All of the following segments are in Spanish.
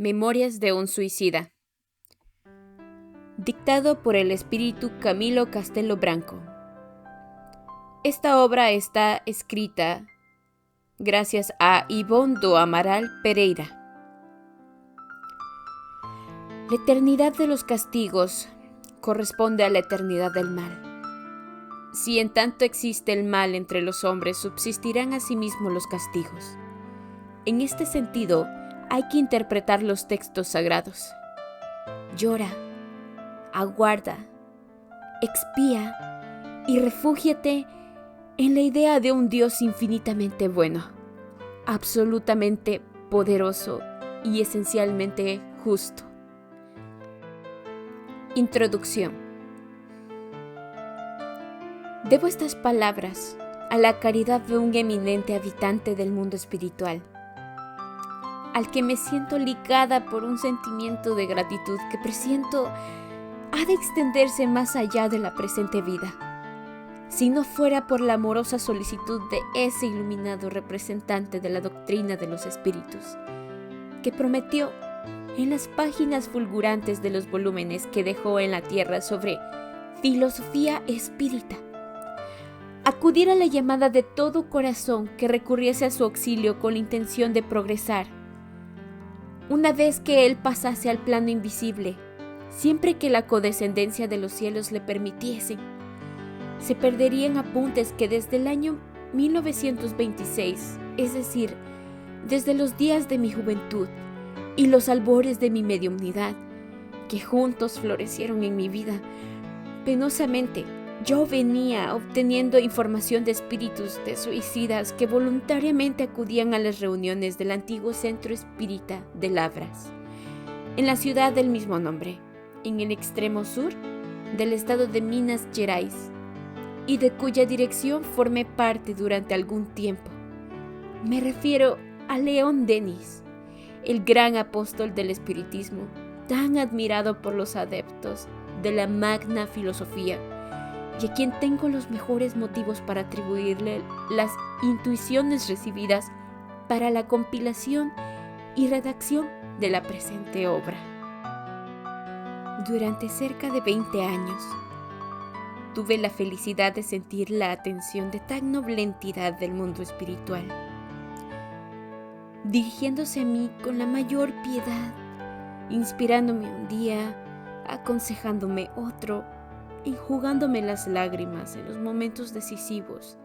Memorias de un suicida. Dictado por el espíritu Camilo Castelo Branco. Esta obra está escrita gracias a Ivonne do Amaral Pereira. La eternidad de los castigos corresponde a la eternidad del mal. Si en tanto existe el mal entre los hombres, subsistirán asimismo los castigos. En este sentido, hay que interpretar los textos sagrados. Llora, aguarda, expía y refúgiate en la idea de un Dios infinitamente bueno, absolutamente poderoso y esencialmente justo. Introducción. Debo estas palabras a la caridad de un eminente habitante del mundo espiritual, al que me siento ligada por un sentimiento de gratitud que presiento ha de extenderse más allá de la presente vida, si no fuera por la amorosa solicitud de ese iluminado representante de la doctrina de los espíritus, que prometió en las páginas fulgurantes de los volúmenes que dejó en la tierra sobre filosofía espírita, acudir a la llamada de todo corazón que recurriese a su auxilio con la intención de progresar. Una vez que él pasase al plano invisible, siempre que la condescendencia de los cielos le permitiesen, se perderían apuntes que desde el año 1926, es decir, desde los días de mi juventud y los albores de mi mediumnidad, que juntos florecieron en mi vida, penosamente yo venía obteniendo información de espíritus de suicidas que voluntariamente acudían a las reuniones del antiguo centro espírita de Lavras, en la ciudad del mismo nombre, en el extremo sur del estado de Minas Gerais, y de cuya dirección formé parte durante algún tiempo. Me refiero a León Denis, el gran apóstol del espiritismo, tan admirado por los adeptos de la magna filosofía, y a quien tengo los mejores motivos para atribuirle las intuiciones recibidas para la compilación y redacción de la presente obra. Durante cerca de 20 años, tuve la felicidad de sentir la atención de tan noble entidad del mundo espiritual, dirigiéndose a mí con la mayor piedad, inspirándome un día, aconsejándome otro, enjugándome las lágrimas en los momentos decisivos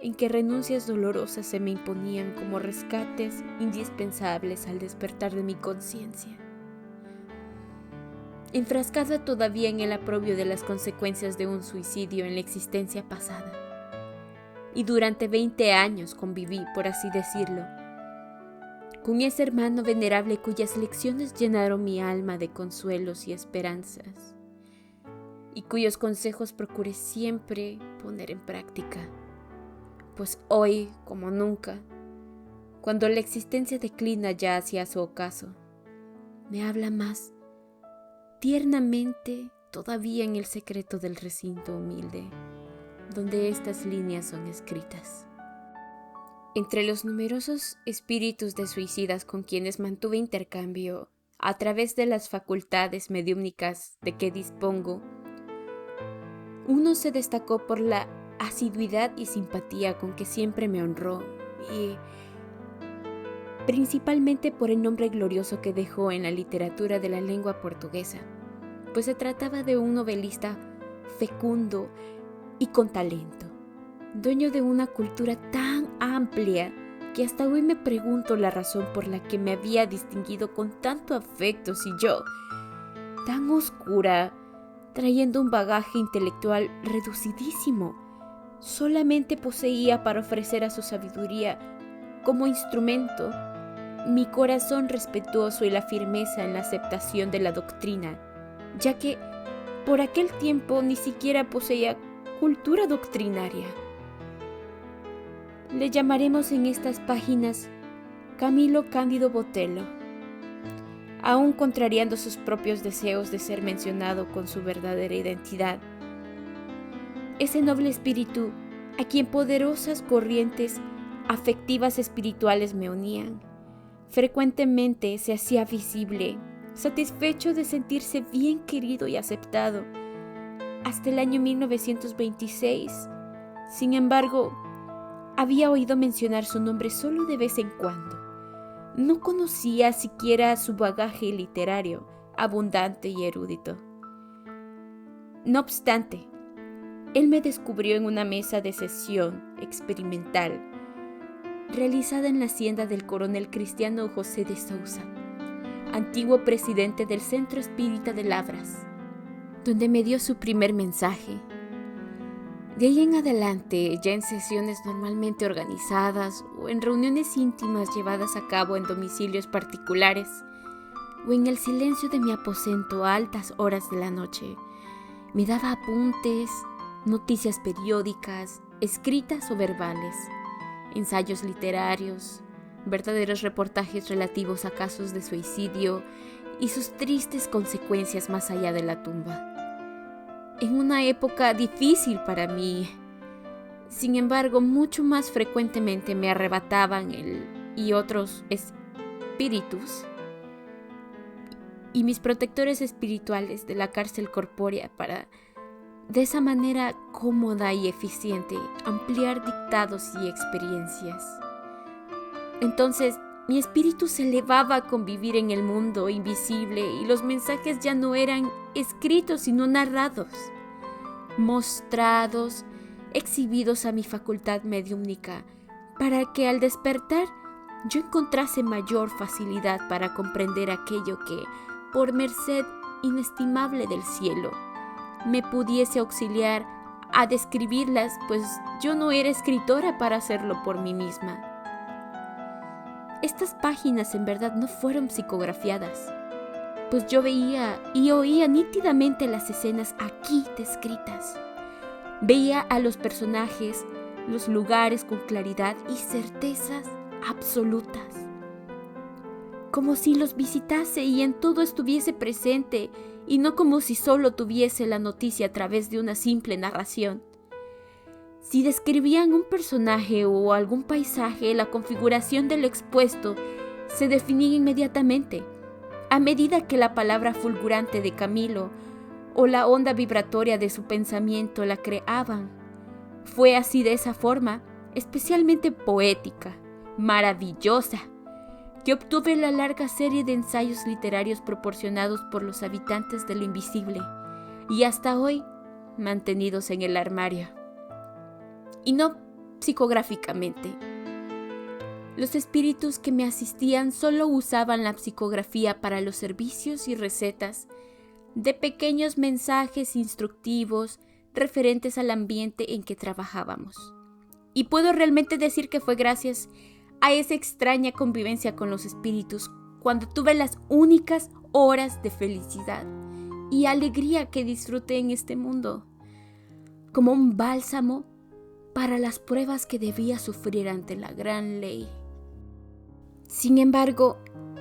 en que renuncias dolorosas se me imponían como rescates indispensables al despertar de mi conciencia. Enfrascada todavía en el aprobio de las consecuencias de un suicidio en la existencia pasada, y durante 20 años conviví, por así decirlo, con ese hermano venerable cuyas lecciones llenaron mi alma de consuelos y esperanzas, y cuyos consejos procuré siempre poner en práctica, pues hoy, como nunca, cuando la existencia declina ya hacia su ocaso, me habla más tiernamente todavía en el secreto del recinto humilde, donde estas líneas son escritas. Entre los numerosos espíritus de suicidas con quienes mantuve intercambio a través de las facultades mediúmnicas de que dispongo, uno se destacó por la asiduidad y simpatía con que siempre me honró y principalmente por el nombre glorioso que dejó en la literatura de la lengua portuguesa, pues se trataba de un novelista fecundo y con talento, dueño de una cultura tan amplia que hasta hoy me pregunto la razón por la que me había distinguido con tanto afecto si yo, tan oscura, trayendo un bagaje intelectual reducidísimo, solamente poseía para ofrecer a su sabiduría como instrumento mi corazón respetuoso y la firmeza en la aceptación de la doctrina, ya que por aquel tiempo ni siquiera poseía cultura doctrinaria. Le llamaremos en estas páginas Camilo Cándido Botelho, aún contrariando sus propios deseos de ser mencionado con su verdadera identidad. Ese noble espíritu a quien poderosas corrientes afectivas espirituales me unían, frecuentemente se hacía visible, satisfecho de sentirse bien querido y aceptado, hasta el año 1926. Sin embargo, había oído mencionar su nombre solo de vez en cuando. No conocía siquiera su bagaje literario, abundante y erudito. No obstante, él me descubrió en una mesa de sesión experimental realizada en la hacienda del coronel Cristiano José de Sousa, antiguo presidente del Centro Espírita de Lavras, donde me dio su primer mensaje. De ahí en adelante, ya en sesiones normalmente organizadas o en reuniones íntimas llevadas a cabo en domicilios particulares o en el silencio de mi aposento a altas horas de la noche, me daba apuntes, noticias periódicas, escritas o verbales, ensayos literarios, verdaderos reportajes relativos a casos de suicidio y sus tristes consecuencias más allá de la tumba. En una época difícil para mí, sin embargo, mucho más frecuentemente me arrebataban él y otros espíritus y mis protectores espirituales de la cárcel corpórea para, de esa manera cómoda y eficiente, ampliar dictados y experiencias. Entonces, mi espíritu se elevaba a convivir en el mundo invisible y los mensajes ya no eran escritos sino narrados, mostrados, exhibidos a mi facultad mediúmnica, para que al despertar yo encontrase mayor facilidad para comprender aquello que, por merced inestimable del cielo, me pudiese auxiliar a describirlas, pues yo no era escritora para hacerlo por mí misma. Estas páginas en verdad no fueron psicografiadas, pues yo veía y oía nítidamente las escenas aquí descritas. Veía a los personajes, los lugares con claridad y certezas absolutas, como si los visitase y en todo estuviese presente, y no como si solo tuviese la noticia a través de una simple narración. Si describían un personaje o algún paisaje, la configuración del expuesto se definía inmediatamente, a medida que la palabra fulgurante de Camilo o la onda vibratoria de su pensamiento la creaban. Fue así, de esa forma, especialmente poética, maravillosa, que obtuve la larga serie de ensayos literarios proporcionados por los habitantes de lo invisible y hasta hoy mantenidos en el armario. Y no psicográficamente. Los espíritus que me asistían solo usaban la psicografía para los servicios y recetas de pequeños mensajes instructivos referentes al ambiente en que trabajábamos. Y puedo realmente decir que fue gracias a esa extraña convivencia con los espíritus cuando tuve las únicas horas de felicidad y alegría que disfruté en este mundo, como un bálsamo para las pruebas que debía sufrir ante la gran ley. Sin embargo,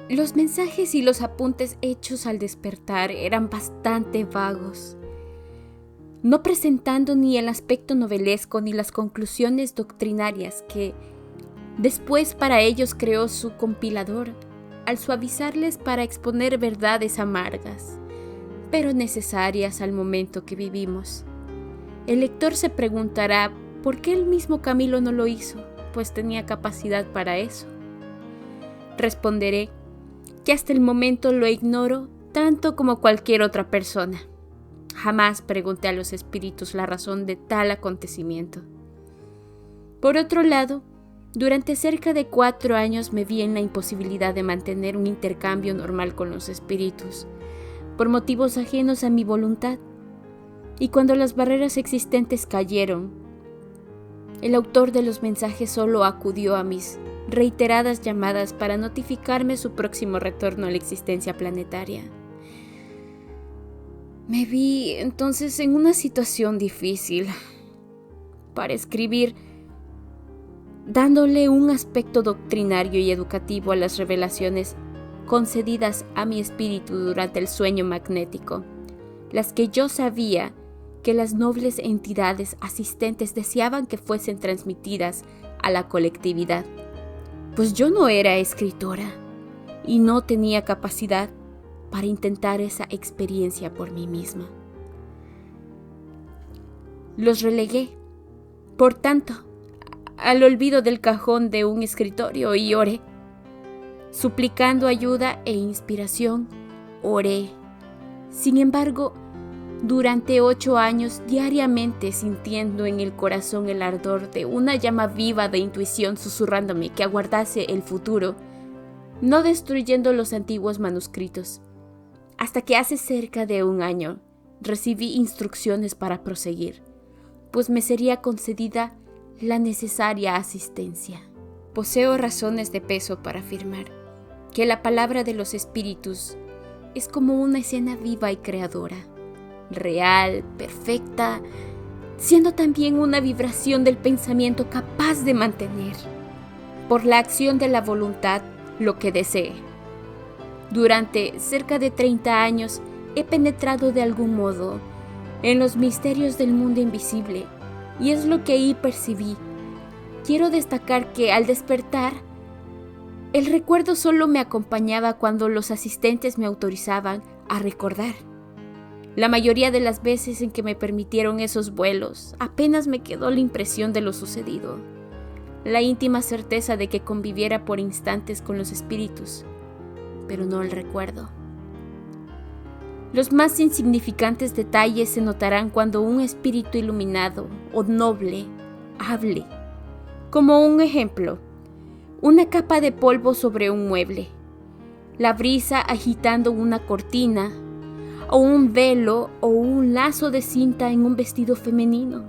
los mensajes y los apuntes hechos al despertar eran bastante vagos, no presentando ni el aspecto novelesco ni las conclusiones doctrinarias que después para ellos creó su compilador, al suavizarles para exponer verdades amargas, pero necesarias al momento que vivimos. El lector se preguntará por qué el mismo Camilo no lo hizo, pues tenía capacidad para eso. Responderé que hasta el momento lo ignoro tanto como cualquier otra persona. Jamás pregunté a los espíritus la razón de tal acontecimiento. Por otro lado, durante cerca de 4 años me vi en la imposibilidad de mantener un intercambio normal con los espíritus, por motivos ajenos a mi voluntad. Y cuando las barreras existentes cayeron, el autor de los mensajes solo acudió a mis reiteradas llamadas para notificarme su próximo retorno a la existencia planetaria. Me vi entonces en una situación difícil para escribir, dándole un aspecto doctrinario y educativo a las revelaciones concedidas a mi espíritu durante el sueño magnético, las que yo sabía que las nobles entidades asistentes deseaban que fuesen transmitidas a la colectividad. Pues yo no era escritora, y no tenía capacidad para intentar esa experiencia por mí misma. Los relegué, por tanto, al olvido del cajón de un escritorio y oré. Suplicando ayuda e inspiración, oré. Sin embargo, durante 8 años, diariamente sintiendo en el corazón el ardor de una llama viva de intuición susurrándome que aguardase el futuro, no destruyendo los antiguos manuscritos, hasta que hace cerca de 1 año recibí instrucciones para proseguir, pues me sería concedida la necesaria asistencia. Poseo razones de peso para afirmar que la palabra de los espíritus es como una escena viva y creadora, real, perfecta, siendo también una vibración del pensamiento capaz de mantener, por la acción de la voluntad, lo que desee. Durante cerca de 30 años he penetrado de algún modo en los misterios del mundo invisible, y es lo que ahí percibí. Quiero destacar que al despertar, el recuerdo solo me acompañaba cuando los asistentes me autorizaban a recordar. La mayoría de las veces en que me permitieron esos vuelos, apenas me quedó la impresión de lo sucedido, la íntima certeza de que conviviera por instantes con los espíritus, pero no el recuerdo. Los más insignificantes detalles se notarán cuando un espíritu iluminado o noble hable. Como un ejemplo, una capa de polvo sobre un mueble, la brisa agitando una cortina, o un velo o un lazo de cinta en un vestido femenino,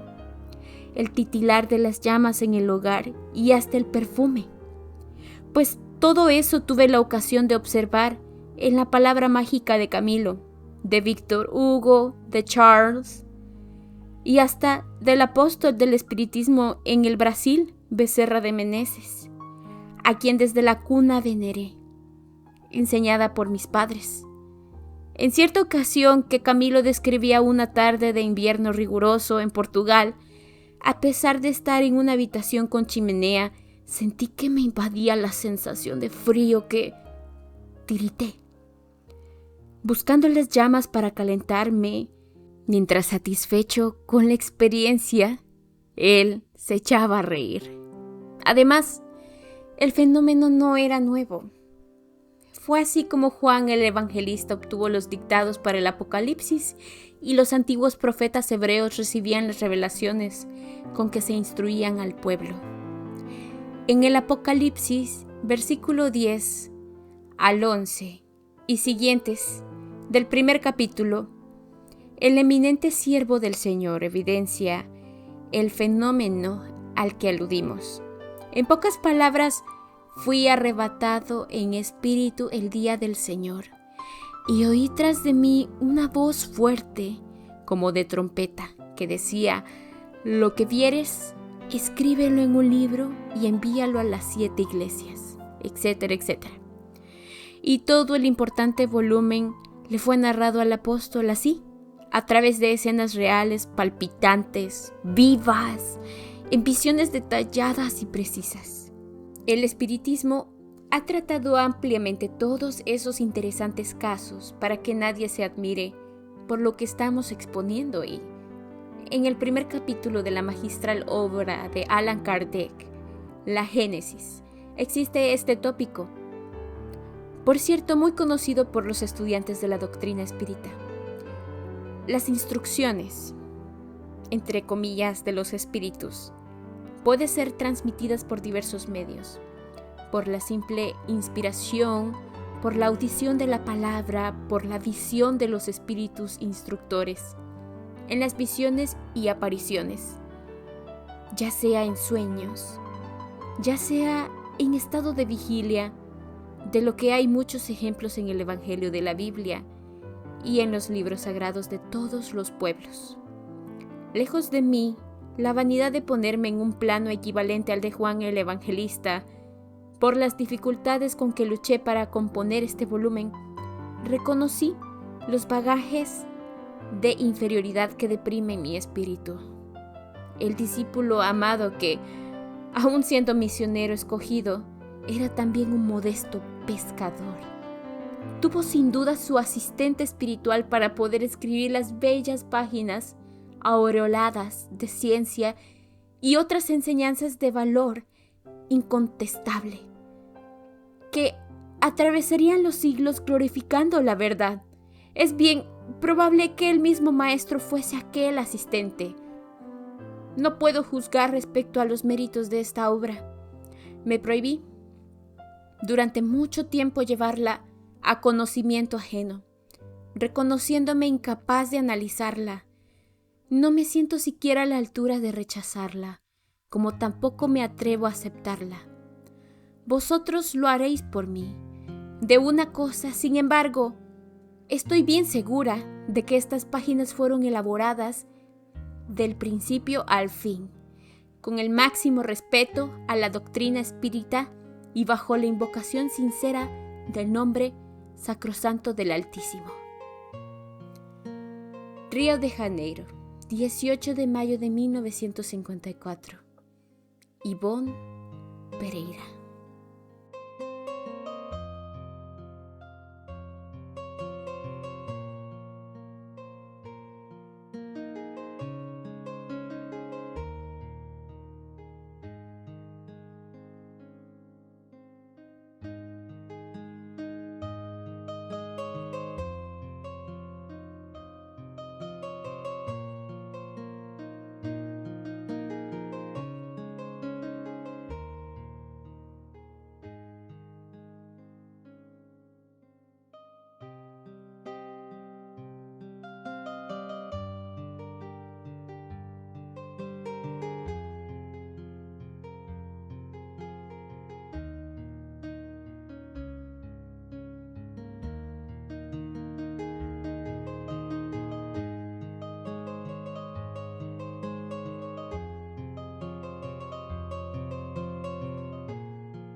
el titilar de las llamas en el hogar y hasta el perfume. Pues todo eso tuve la ocasión de observar en la palabra mágica de Camilo, de Víctor Hugo, de Charles y hasta del apóstol del espiritismo en el Brasil, Becerra de Meneses, a quien desde la cuna veneré, enseñada por mis padres. En cierta ocasión que Camilo describía una tarde de invierno riguroso en Portugal, a pesar de estar en una habitación con chimenea, sentí que me invadía la sensación de frío que tirité. Buscando las llamas para calentarme, mientras satisfecho con la experiencia, él se echaba a reír. Además, el fenómeno no era nuevo. Fue así como Juan el Evangelista obtuvo los dictados para el Apocalipsis y los antiguos profetas hebreos recibían las revelaciones con que se instruían al pueblo. En el Apocalipsis, versículo 10 al 11 y siguientes del primer capítulo, el eminente siervo del Señor evidencia el fenómeno al que aludimos. En pocas palabras, fui arrebatado en espíritu el día del Señor, y oí tras de mí una voz fuerte, como de trompeta, que decía: lo que vieres, escríbelo en un libro y envíalo a las 7 iglesias, etcétera, etcétera. Y todo el importante volumen le fue narrado al apóstol así, a través de escenas reales, palpitantes, vivas, en visiones detalladas y precisas. El espiritismo ha tratado ampliamente todos esos interesantes casos para que nadie se admire por lo que estamos exponiendo hoy. En el primer capítulo de la magistral obra de Allan Kardec, La Génesis, existe este tópico, por cierto muy conocido por los estudiantes de la doctrina espírita. Las instrucciones, entre comillas, de los espíritus, pueden ser transmitidas por diversos medios, por la simple inspiración, por la audición de la palabra, por la visión de los espíritus instructores, en las visiones y apariciones, ya sea en sueños, ya sea en estado de vigilia, de lo que hay muchos ejemplos en el Evangelio de la Biblia y en los libros sagrados de todos los pueblos. Lejos de mí la vanidad de ponerme en un plano equivalente al de Juan el Evangelista, por las dificultades con que luché para componer este volumen, reconocí los bagajes de inferioridad que deprimen mi espíritu. El discípulo amado que, aun siendo misionero escogido, era también un modesto pescador. Tuvo sin duda su asistente espiritual para poder escribir las bellas páginas aureoladas de ciencia y otras enseñanzas de valor incontestable, que atravesarían los siglos glorificando la verdad. Es bien probable que el mismo maestro fuese aquel asistente. No puedo juzgar respecto a los méritos de esta obra. Me prohibí durante mucho tiempo llevarla a conocimiento ajeno, reconociéndome incapaz de analizarla. No me siento siquiera a la altura de rechazarla, como tampoco me atrevo a aceptarla. Vosotros lo haréis por mí. De una cosa, sin embargo, estoy bien segura de que estas páginas fueron elaboradas del principio al fin, con el máximo respeto a la doctrina espírita y bajo la invocación sincera del nombre sacrosanto del Altísimo. Río de Janeiro, 18 de mayo de 1954. Ivonne Pereira.